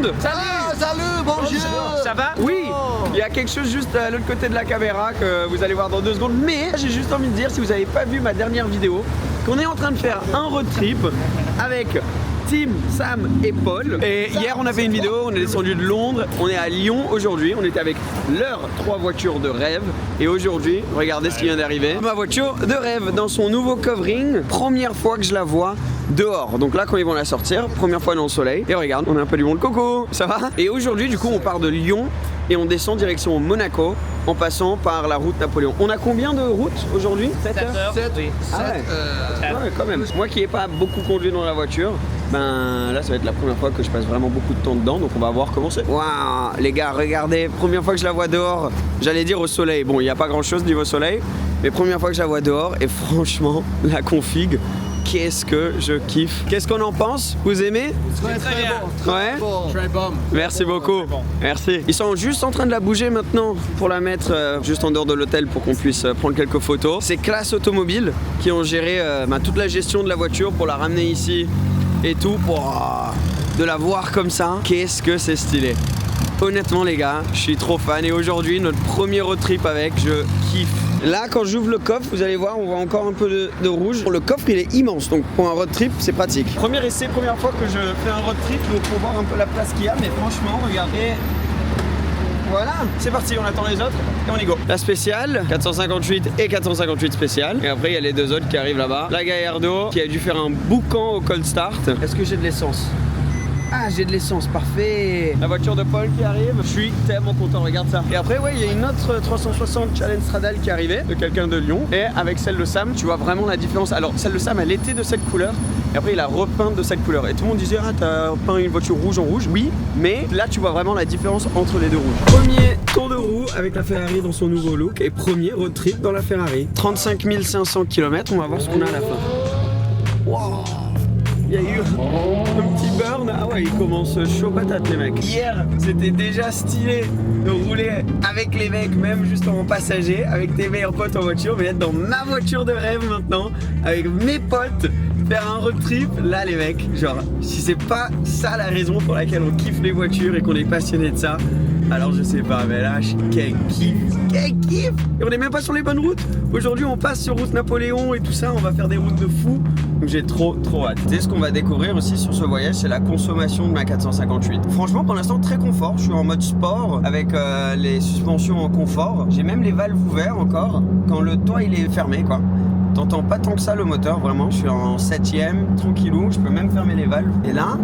monde. Salut. Salut, bonjour. Ça va? Oui. Il y a quelque chose juste à l'autre côté de la caméra que vous allez voir dans 2 secondes. Mais j'ai juste envie de dire, si vous n'avez pas vu ma dernière vidéo, qu'on est en train de faire un road trip avec Tim, Sam et Paul. Et hier on a fait une vidéo, on est descendu de Londres, on est à Lyon aujourd'hui, on était avec leurs 3 voitures de rêve. Et aujourd'hui, regardez ce qui vient d'arriver. Ma voiture de rêve dans son nouveau covering, première fois que je la vois dehors. Donc là quand ils vont la sortir, première fois dans le soleil. Et regarde, on a un peu du monde, coco, ça va? Et aujourd'hui du coup on part de Lyon et on descend direction Monaco en passant par la route Napoléon. On a combien de routes aujourd'hui? 7 heures. 7 Oui. Ah ouais. Ouais, quand même. Moi qui n'ai pas beaucoup conduit dans la voiture, ben là ça va être la première fois que je passe vraiment beaucoup de temps dedans, donc on va voir comment c'est. Waouh les gars, regardez, première fois que je la vois dehors, j'allais dire au soleil, bon il n'y a pas grand chose niveau soleil, mais première fois que je la vois dehors et franchement la config, qu'est-ce que je kiffe. Qu'est-ce qu'on en pense? Vous aimez? Très bien. bon. Ouais. Très bon. Merci beaucoup. Merci. Ils sont juste en train de la bouger maintenant pour la mettre juste en dehors de l'hôtel pour qu'on puisse prendre quelques photos. C'est Classe Automobile qui ont géré toute la gestion de la voiture pour la ramener ici et tout pour de la voir comme ça. Qu'est-ce que c'est stylé. Honnêtement les gars, je suis trop fan et aujourd'hui notre premier road trip avec, je kiffe. Là quand j'ouvre le coffre, vous allez voir, on voit encore un peu de rouge. Le coffre il est immense, donc pour un road trip c'est pratique. Premier essai, première fois que je fais un road trip, donc pour voir un peu la place qu'il y a, mais franchement regardez. Voilà, c'est parti, on attend les autres et on y go. La spéciale, 458 et 458 spéciale. Et après il y a les 2 autres qui arrivent là-bas. La Gallardo qui a dû faire un boucan au cold start. Est-ce que j'ai de l'essence? Ah, j'ai de l'essence, parfait. La voiture de Paul qui arrive, je suis tellement content, regarde ça. Et après, ouais, il y a une autre 360 Challenge Stradale qui est arrivée, de quelqu'un de Lyon. Et avec celle de Sam, tu vois vraiment la différence. Alors, celle de Sam, elle était de cette couleur. Et après, il a repeint de cette couleur. Et tout le monde disait, ah, t'as peint une voiture rouge en rouge. Oui, mais là, tu vois vraiment la différence entre les 2 rouges. Premier tour de roue avec la Ferrari dans son nouveau look. Et premier road trip dans la Ferrari. 35 500 km, on va voir ce qu'on a à la fin. Wow. Il y a eu un petit burn. Ah ouais, ils commencent chaud patate les mecs. Hier, c'était déjà stylé de rouler avec les mecs, même juste en passager, avec tes meilleurs potes en voiture, mais être dans ma voiture de rêve maintenant, avec mes potes, faire un road trip. Là les mecs, genre, si c'est pas ça la raison pour laquelle on kiffe les voitures et qu'on est passionné de ça, alors je sais pas, mais là, quel kiff. Et on est même pas sur les bonnes routes. Aujourd'hui, on passe sur route Napoléon et tout ça, on va faire des routes de fou. Donc j'ai trop hâte. Tu sais, ce qu'on va découvrir aussi sur ce voyage, c'est la consommation de ma 458. Franchement, pour l'instant, très confort. Je suis en mode sport avec les suspensions en confort. J'ai même les valves ouvertes encore quand le toit il est fermé, quoi. T'entends pas tant que ça le moteur, vraiment. Je suis en 7ème, tranquillou. Je peux même fermer les valves. Et là,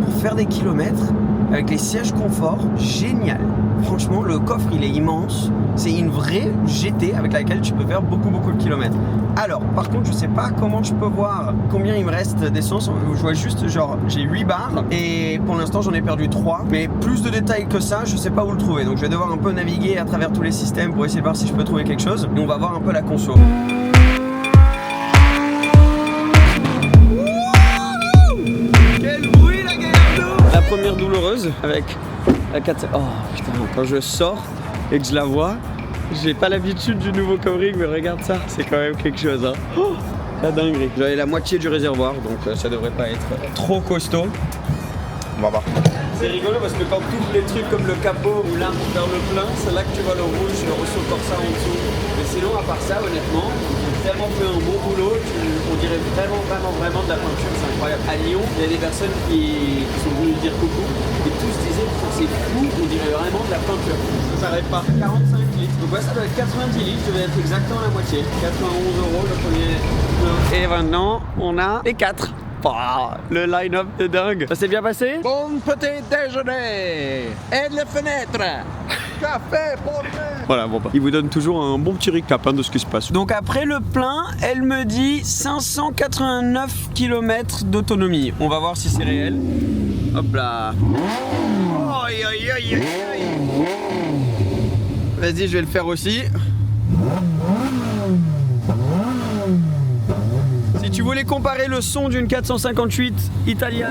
pour faire des kilomètres, avec les sièges confort, génial. Franchement, le coffre il est immense. C'est une vraie GT avec laquelle tu peux faire beaucoup de kilomètres. Alors, par contre, je sais pas comment je peux voir combien il me reste d'essence. Je vois juste genre j'ai 8 barres et pour l'instant j'en ai perdu 3. Mais plus de détails que ça, je sais pas où le trouver. Donc je vais devoir un peu naviguer à travers tous les systèmes pour essayer de voir si je peux trouver quelque chose. Et on va voir un peu la conso. Quel bruit la Gallardo! La première douloureuse avec la 4... Oh putain, quand je sors et que je la vois, j'ai pas l'habitude du nouveau covering, mais regarde ça, c'est quand même quelque chose, hein. Oh, la dinguerie. J'avais la moitié du réservoir, donc ça devrait pas être trop costaud. On va voir. C'est rigolo parce que quand tu ouvres les trucs comme le capot ou l'arme vers le plein, c'est là que tu vois le rouge, le ressaut corsa en dessous. Mais sinon, à part ça, honnêtement, j'ai tellement fait un bon boulot, on dirait vraiment de la peinture, c'est incroyable. À Lyon, il y a des personnes qui sont venues dire coucou et tous disaient que c'est fou, on dirait vraiment de la peinture. Ça s'arrête pas. 45 litres. Donc ouais, ça doit être 90 litres, je vais être exactement la moitié. 91 € le premier. Et maintenant, on a les 4. Oh, le line-up de dingue. Ça s'est bien passé? Bon petit déjeuner. Et les fenêtres. Café pour nous. Voilà, bon bah, il vous donne toujours un bon petit recap de ce qui se passe. Donc après le plein, elle me dit 589 km d'autonomie. On va voir si c'est réel. Hop là. Aïe aïe aïe aïe aïe. Vas-y, je vais le faire aussi. Si tu voulais comparer le son d'une 458 Italia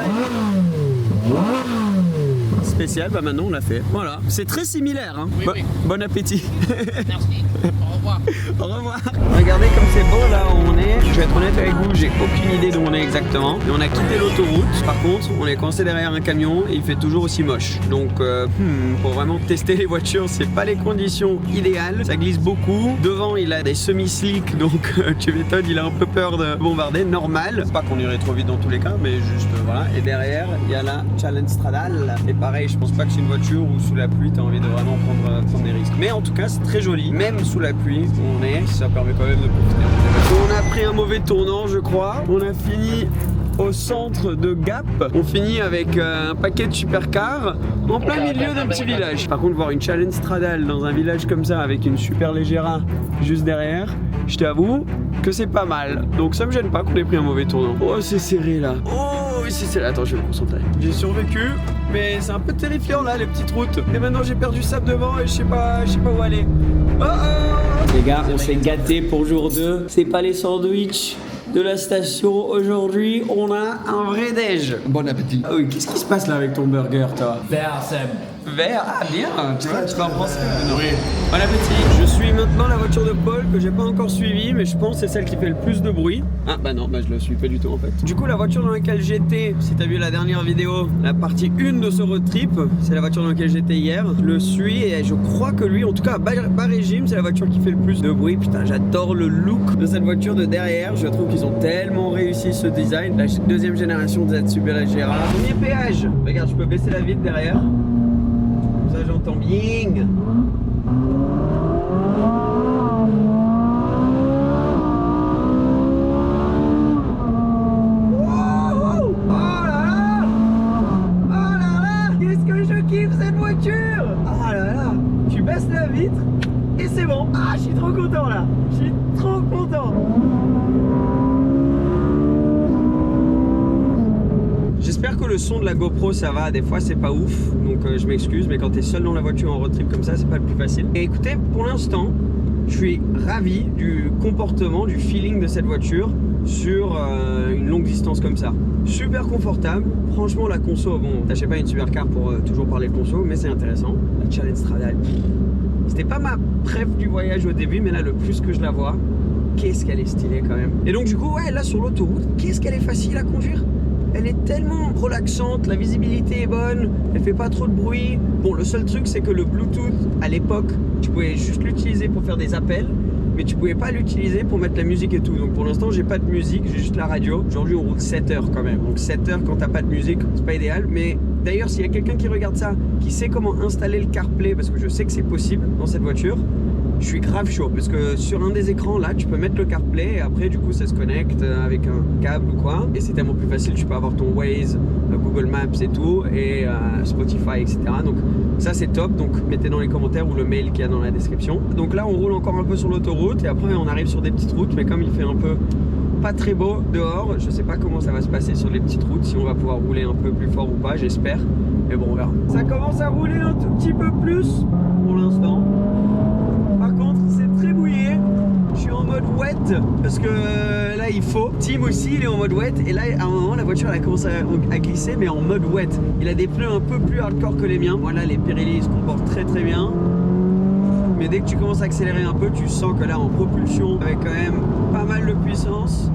spécial, bah maintenant on l'a fait. Voilà, c'est très similaire. Hein. Oui, oui. Bon appétit. Merci. Au revoir. Au revoir. Regardez comme c'est beau là où on est. Je vais être honnête avec vous, j'ai aucune idée d'où on est exactement. Mais on a quitté l'autoroute. Par contre, on est coincé derrière un camion et il fait toujours aussi moche. Donc pour vraiment tester les voitures, c'est pas les conditions idéales. Ça glisse beaucoup. Devant, il a des semi-slicks, donc tu m'étonnes, il a un peu peur de bombarder. Normal. Pas qu'on irait trop vite dans tous les cas, mais juste voilà. Et derrière, il y a la Challenge Stradale. Et pareil, je pense pas que c'est une voiture où sous la pluie, t'as envie de vraiment prendre des risques. Mais en tout cas, c'est très joli. Même sous la pluie où on est, ça permet quand même de profiter. On a pris un mauvais tournant, je crois. On a fini au centre de Gap. On finit avec un paquet de supercars en plein milieu d'un petit village. Par contre, voir une Challenge Stradale dans un village comme ça avec une super Leggera juste derrière, je t'avoue que c'est pas mal. Donc ça me gêne pas qu'on ait pris un mauvais tournant. Oh, c'est serré là. Oh, c'est serré. Attends, je vais me concentrer. J'ai survécu, mais c'est un peu terrifiant là, les petites routes. Et maintenant, j'ai perdu ça devant et je sais pas où aller. Oh, oh. Les gars, on s'est gâtés pour jour 2. C'est pas les sandwichs de la station. Aujourd'hui, on a un vrai déj. Bon appétit. Ah oui, qu'est-ce qui se passe là avec ton burger, toi? Vert, Seb. Vert, ah bien, tu parles français. Oui. Bon appétit. Je suis maintenant la voiture de Paul que j'ai pas encore suivie, mais je pense que c'est celle qui fait le plus de bruit. Ah bah non, bah je le suis pas du tout en fait. Du coup, la voiture dans laquelle j'étais, si t'as vu la dernière vidéo, la partie 1 de ce road trip, c'est la voiture dans laquelle j'étais hier. Je le suis et je crois que lui, en tout cas à bas régime, c'est la voiture qui fait le plus de bruit. Putain, j'adore le look de cette voiture de derrière. Je trouve qu'ils ont tellement réussi ce design. La deuxième génération de cette Super Leggera. Premier péage. Regarde, je peux baisser la vitre derrière. Ça j'entends bien. Wow, oh là là, oh là là, qu'est-ce que je kiffe cette voiture. Ah là là, tu baisses la vitre et c'est bon. Ah, je suis trop content là, je suis trop content. J'espère que le son de la GoPro ça va, des fois c'est pas ouf, donc je m'excuse, mais quand t'es seul dans la voiture en road trip comme ça, c'est pas le plus facile. Et écoutez, pour l'instant, je suis ravi du comportement, du feeling de cette voiture sur une longue distance comme ça. Super confortable, franchement la conso, bon, t'achètes pas une supercar pour toujours parler conso, mais c'est intéressant. La Challenge Stradale, c'était pas ma préf du voyage au début, mais là le plus que je la vois, qu'est-ce qu'elle est stylée quand même. Et donc du coup, ouais, là sur l'autoroute, qu'est-ce qu'elle est facile à conduire. Elle est tellement relaxante, la visibilité est bonne, elle fait pas trop de bruit. Bon, le seul truc c'est que le Bluetooth à l'époque, tu pouvais juste l'utiliser pour faire des appels, mais tu pouvais pas l'utiliser pour mettre la musique et tout. Donc pour l'instant j'ai pas de musique, j'ai juste la radio. Aujourd'hui on roule 7 heures quand même, donc 7 heures quand t'as pas de musique, c'est pas idéal. Mais d'ailleurs s'il y a quelqu'un qui regarde ça, qui sait comment installer le CarPlay, parce que je sais que c'est possible dans cette voiture, je suis grave chaud, parce que sur un des écrans là tu peux mettre le CarPlay et après du coup ça se connecte avec un câble ou quoi, et c'est tellement plus facile. Tu peux avoir ton Waze, Google Maps et tout, et Spotify, etc. Donc ça c'est top. Donc mettez dans les commentaires ou le mail qu'il y a dans la description. Donc là on roule encore un peu sur l'autoroute et après on arrive sur des petites routes, mais comme il fait un peu pas très beau dehors, je sais pas comment ça va se passer sur les petites routes, si on va pouvoir rouler un peu plus fort ou pas, j'espère, mais bon on verra. Ça commence à rouler un tout petit peu plus pour l'instant. Par contre, c'est très mouillé. Je suis en mode wet parce que là il faut. Tim aussi il est en mode wet et là à un moment la voiture elle a commencé à glisser, mais en mode wet. Il a des pneus un peu plus hardcore que les miens. Voilà, les Pirelli se comportent très très bien. Mais dès que tu commences à accélérer un peu, tu sens que là en propulsion avec quand même pas mal de puissance.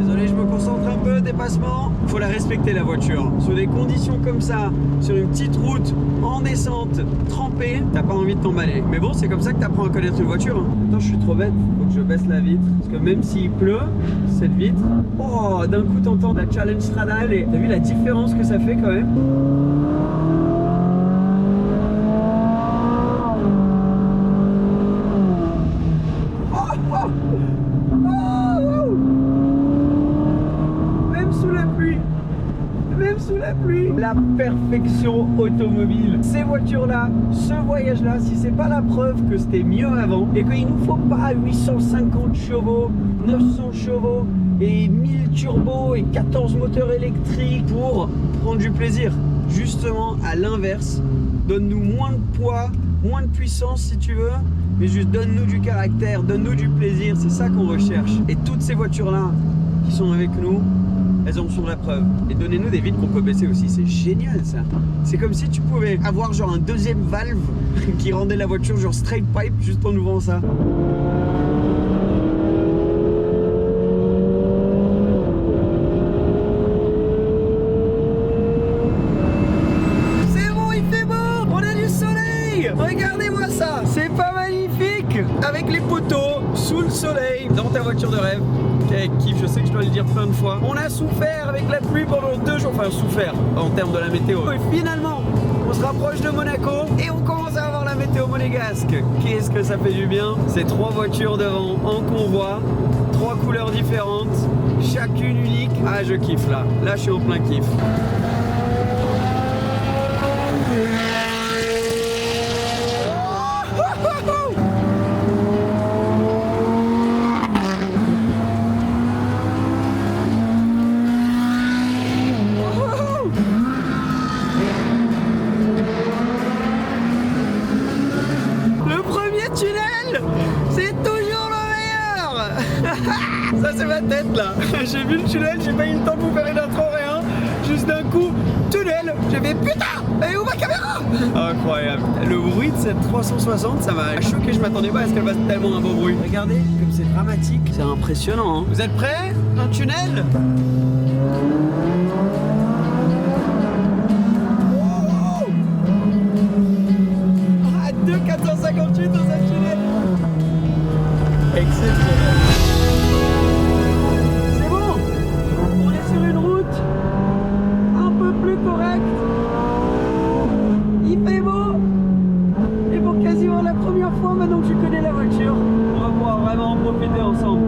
Désolé, je me concentre un peu, dépassement. Il faut la respecter la voiture. Sur des conditions comme ça, sur une petite route en descente, trempée, t'as pas envie de t'emballer. Mais bon, c'est comme ça que t'apprends à connaître une voiture. Hein. Attends, je suis trop bête, faut que je baisse la vitre. Parce que même s'il pleut, cette vitre, oh, d'un coup t'entends la Challenge Stradale et t'as vu la différence que ça fait quand même. Sous la pluie, la perfection automobile. Ces voitures-là, ce voyage-là, si c'est pas la preuve que c'était mieux avant et qu'il nous faut pas 850 chevaux, 900 chevaux et 1000 turbos et 14 moteurs électriques pour prendre du plaisir. Justement, à l'inverse, donne-nous moins de poids, moins de puissance si tu veux, mais juste donne-nous du caractère, donne-nous du plaisir, c'est ça qu'on recherche. Et toutes ces voitures-là qui sont avec nous, elles en sont la preuve. Et donnez-nous des vitres qu'on peut baisser aussi, c'est génial ça. C'est comme si tu pouvais avoir genre un deuxième valve qui rendait la voiture genre straight pipe juste en ouvrant ça. C'est bon, il fait beau, on a du soleil. Regardez-moi ça, c'est pas magnifique? Avec les poteaux, sous le soleil, dans ta voiture de rêve. Avec kiff, je sais que je dois le dire plein de fois. On a souffert avec la pluie pendant 2 jours, enfin souffert en termes de la météo. Et finalement, on se rapproche de Monaco et on commence à avoir la météo monégasque. Qu'est-ce que ça fait du bien? C'est 3 voitures devant en convoi, 3 couleurs différentes, chacune unique. Ah, je kiffe là. Là, je suis en plein kiff. Ça c'est ma tête là. J'ai vu le tunnel, j'ai pas eu le temps de vous faire une intro, rien. Juste d'un coup, tunnel. J'ai fait putain, elle est où ma caméra? Incroyable. Le bruit de cette 360, ça m'a choqué. Je m'attendais pas à ce qu'elle fasse tellement un beau bruit. Regardez comme c'est dramatique. C'est impressionnant. Hein. Vous êtes prêts? Un tunnel? À 2,458 dans un tunnel. Exceptionnel. Maintenant que tu connais la voiture, on va pouvoir vraiment en profiter ensemble.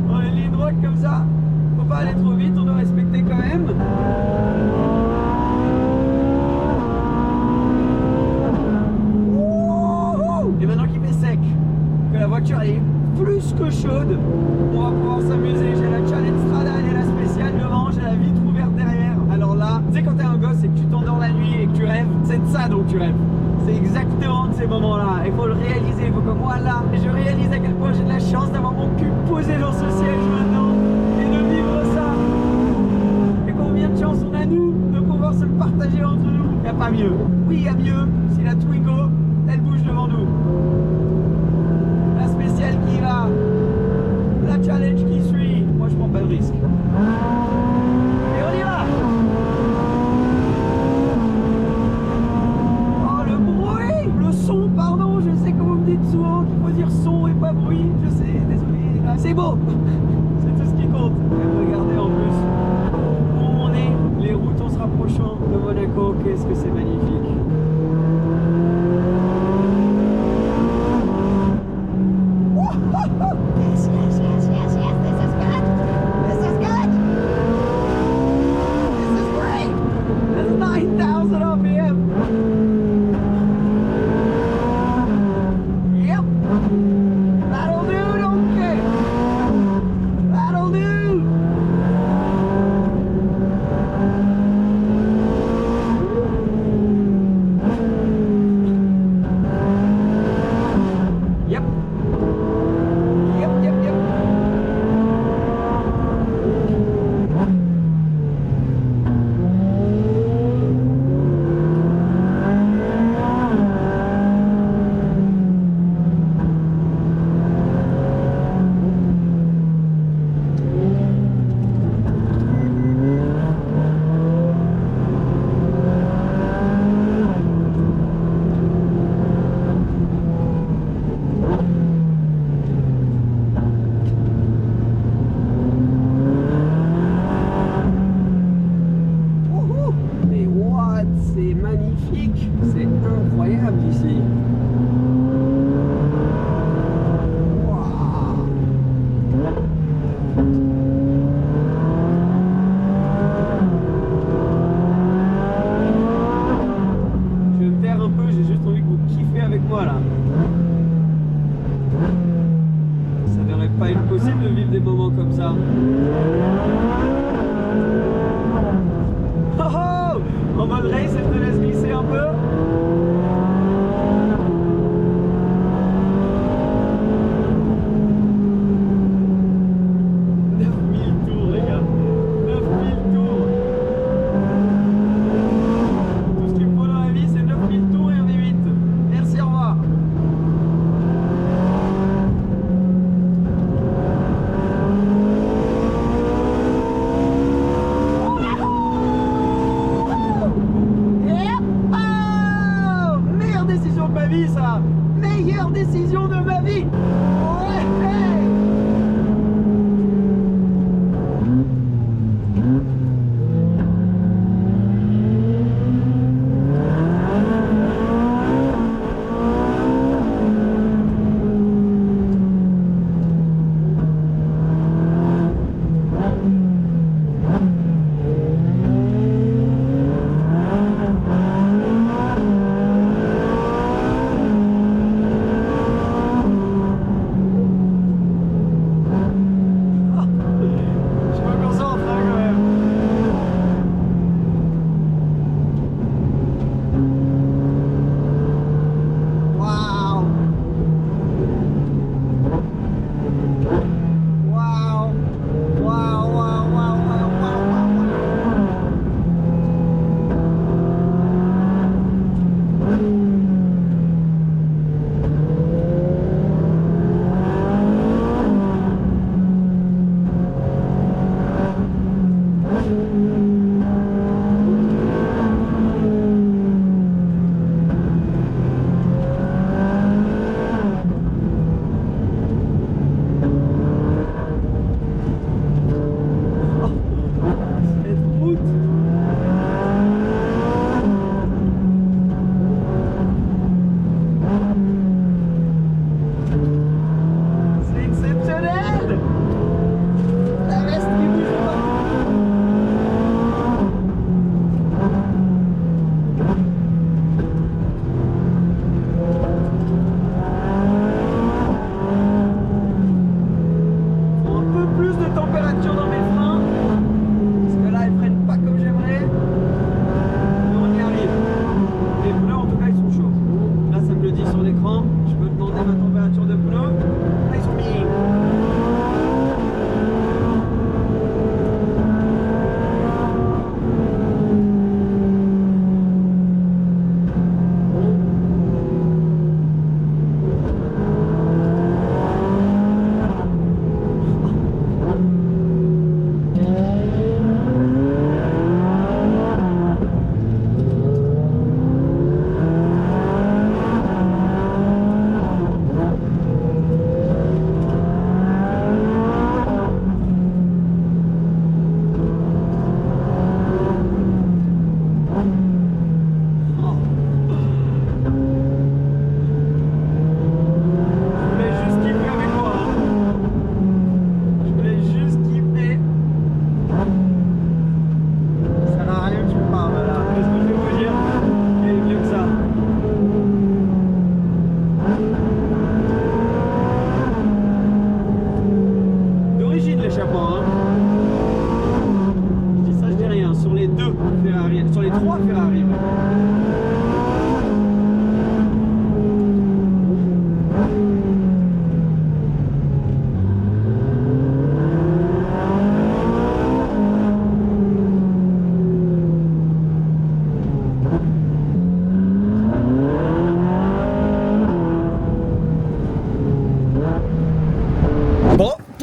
Dans les lignes droites comme ça, faut pas aller trop vite, on doit respecter quand même. Et maintenant qu'il fait sec, que la voiture est plus que chaude, on va pouvoir s'amuser. J'ai la Challenge Strada et la spéciale devant, j'ai la vitre ouverte derrière. Alors là, tu sais quand t'es un gosse et que tu t'endors la nuit et que tu rêves, c'est de ça dont tu rêves. C'est exactement de ces moments-là. Il faut le réaliser, il faut que moi là, je réalise à quel point j'ai de la chance d'avoir mon cul posé dans ce siège maintenant et de vivre ça. Et combien de chance on a nous de pouvoir se le partager entre nous. Y a pas mieux. Oui, y a mieux si la Twingo, elle bouge devant nous. La spéciale qui va, la Challenge qui suit. Moi je prends pas de risque. Et on y va. Son, pardon, je sais que vous me dites souvent qu'il faut dire son et pas bruit, je sais, désolé, là, c'est beau, c'est tout ce qui compte. Et regardez en plus où on est, les routes en se rapprochant de Monaco, qu'est-ce que c'est magnifique. Yes, yes, yes, yes, yes, this is good, this is good, this is great, that's 9,000 RPM. That'll do, don't care. That'll do. Yep. Yep, yep, yep. C'est magnifique, c'est incroyable ici. Wow. Je vais me taire un peu, j'ai juste envie que vous kiffez avec moi là. Ça n'aurait pas été possible de vivre des moments comme ça. Oh oh! En mode race, elle te laisse glisser un peu. meilleure décision de ma vie. Ouais.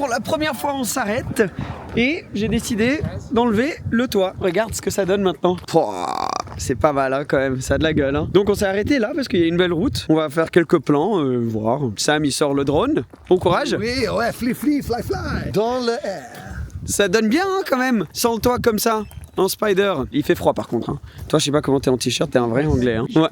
La première fois on s'arrête et j'ai décidé d'enlever le toit. Regarde ce que ça donne maintenant. C'est pas mal hein, quand même, ça a de la gueule hein. Donc on s'est arrêté là parce qu'il y a une belle route. On va faire quelques plans, voir. Sam il sort le drone. Bon courage. Oui, ouais, fly. Dans le air. Ça donne bien hein, quand même, sans le toit comme ça. En spider, il fait froid par contre. Hein. Toi, je sais pas comment t'es en t-shirt, t'es un vrai anglais. Hein. Ouais.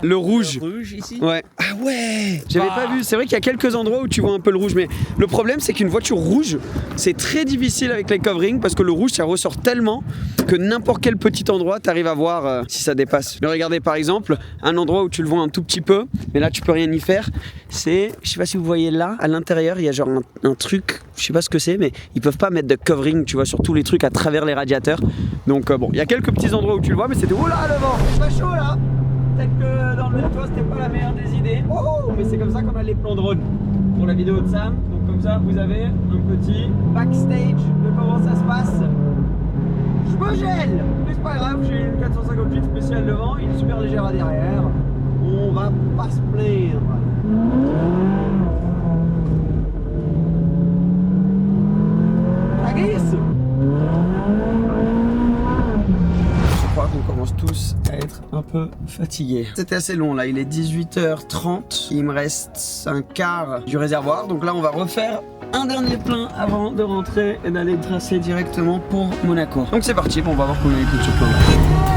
Le rouge. Le rouge ici. Ouais. Ah ouais. J'avais pas vu. C'est vrai qu'il y a quelques endroits où tu vois un peu le rouge, mais le problème c'est qu'une voiture rouge, c'est très difficile avec les coverings parce que le rouge ça ressort tellement que n'importe quel petit endroit t'arrives à voir si ça dépasse. Mais regardez par exemple un endroit où tu le vois un tout petit peu, mais là tu peux rien y faire. C'est, je sais pas si vous voyez là, à l'intérieur il y a genre un truc, je sais pas ce que c'est, mais ils peuvent pas mettre de covering, tu vois, sur tous les trucs à travers les radiateurs. Donc bon, il y a quelques petits endroits où tu le vois, mais c'était oh là le vent, c'est pas chaud là. Peut-être que dans le toit c'était pas la meilleure des idées. Oh, mais c'est comme ça qu'on a les plans drone pour la vidéo de Sam. Donc comme ça vous avez un petit backstage de comment ça se passe. Je me gèle, mais c'est pas grave, j'ai une 458 spéciale devant, il est super légère à derrière. On va pas se plaindre. Ça glisse. Je crois qu'on commence tous à être un peu fatigué. C'était assez long là, il est 18h30. Il me reste un quart du réservoir. Donc là, on va refaire un dernier plein avant de rentrer et d'aller tracer directement pour Monaco. Donc c'est parti, on va voir combien il coûte ce plein-là.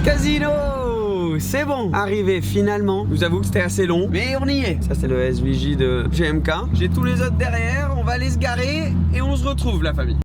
Casino, c'est bon, arrivé finalement. Je vous avoue que c'était assez long, mais on y est. Ça c'est le SVJ de GMK. J'ai tous les autres derrière, on va aller se garer et on se retrouve la famille.